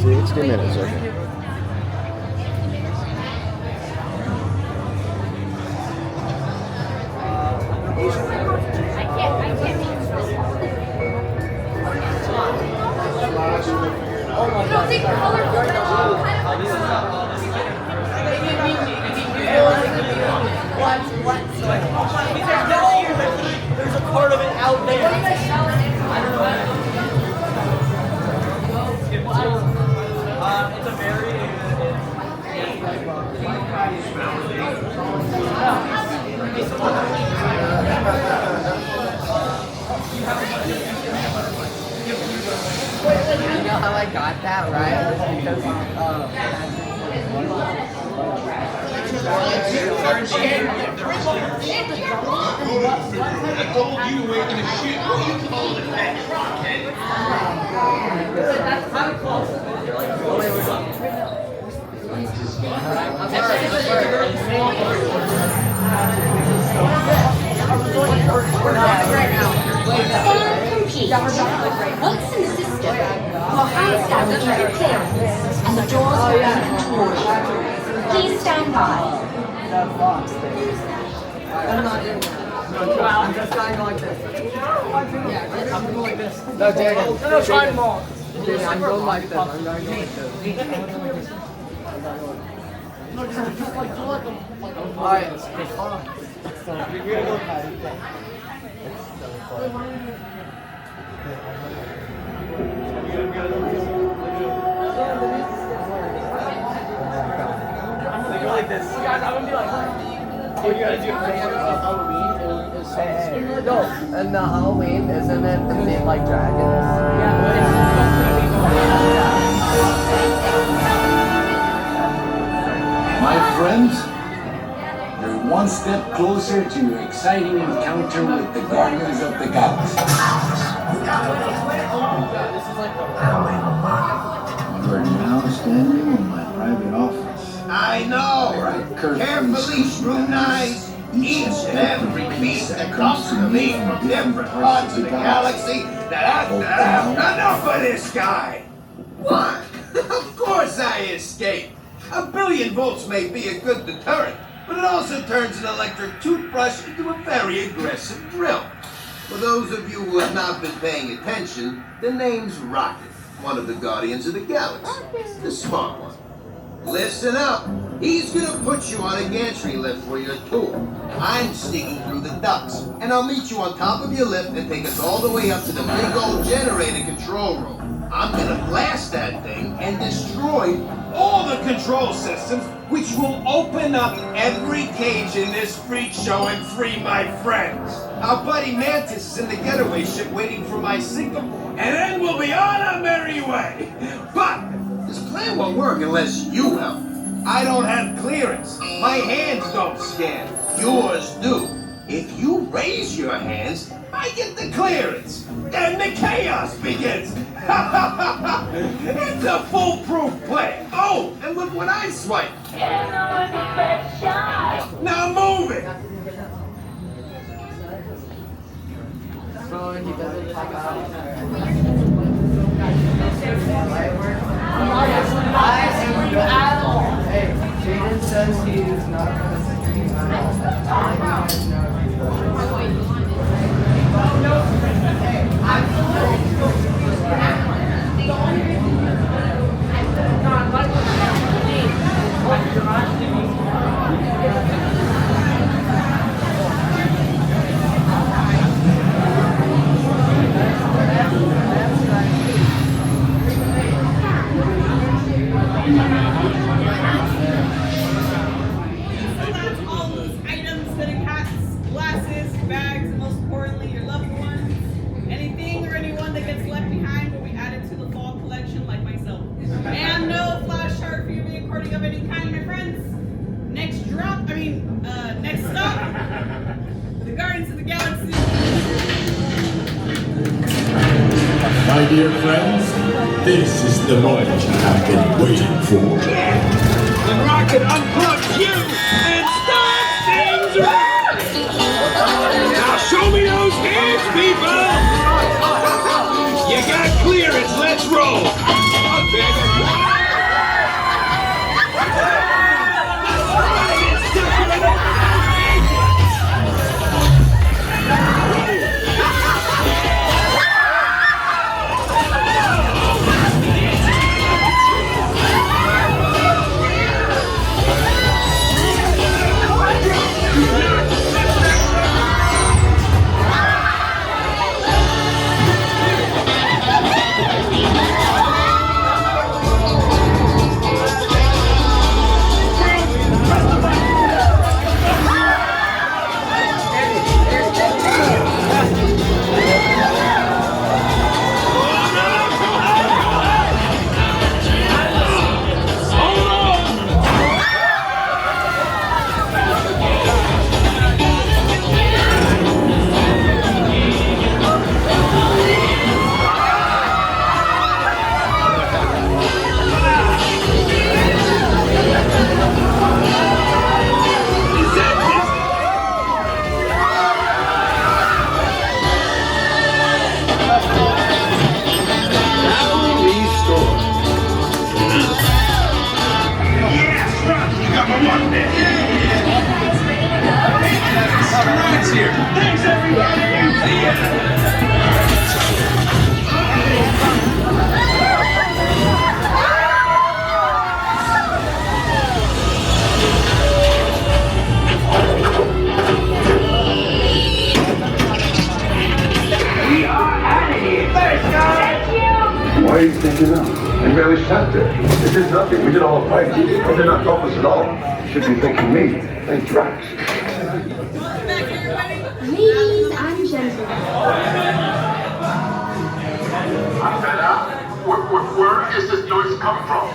60 minutes, okay. There's a part of it out there. It's a very. You know how I got that right? Because I told you to wait in the shit. What you call it, that rockhead? Once in the system, your hands stand up for clearance, and the doors will open towards you. Please stand by. I'm just going like this. I'm going like this. No, Jaden. No, try more. Dude, I'm going like this. I'm going like this. Alright. You're gonna go Patty. They go like this. Guys, I'm gonna be like. Oh, you gotta do Halloween. No, and the Halloween, isn't it the theme like dragons? My friends, you're one step closer to your exciting encounter with the Guardians of the Galaxy. You are now standing in my private office. I know. Where I Carefully scrutinize each and every piece that comes to me from different parts of the galaxy. Enough of this guy. What? Of course I escape. A billion volts may be a good deterrent, but it also turns an electric toothbrush into a very aggressive drill. For those of you who have not been paying attention, the name's Rocket, one of the Guardians of the Galaxy, the smart one. Listen up. He's gonna put you on a gantry lift for your tour. I'm sneaking through the ducts, and I'll meet you on top of your lift and take us all the way up to the big old generator control room. I'm gonna blast that thing and destroy all the control systems, which will open up every cage in this freak show and free my friends. Our buddy Mantis is in the getaway ship waiting for my Singapore, and then we'll be on our merry way. But this plan won't work unless you help. I don't have clearance. My hands don't scan. Yours do. If you raise your hands, I get the clearance. Then the chaos begins. It's a foolproof plan. Oh, and look what I swiped. Now move it. So he doesn't pop out. Hey, Jaden says he's not going to see you at Next stop, the Guardians of the Galaxy. My dear friends, this is the moment I've been waiting for. The rocket unplugs you and starts things right. Now show me those hands, people. You got clearance. Let's roll. Okay, Why are you thinking that? You barely sat there. They did nothing. We did all the fighting. They did not help us at all. You should be thanking me. Thank Drax. Ladies and gentlemen, Where is this noise coming from?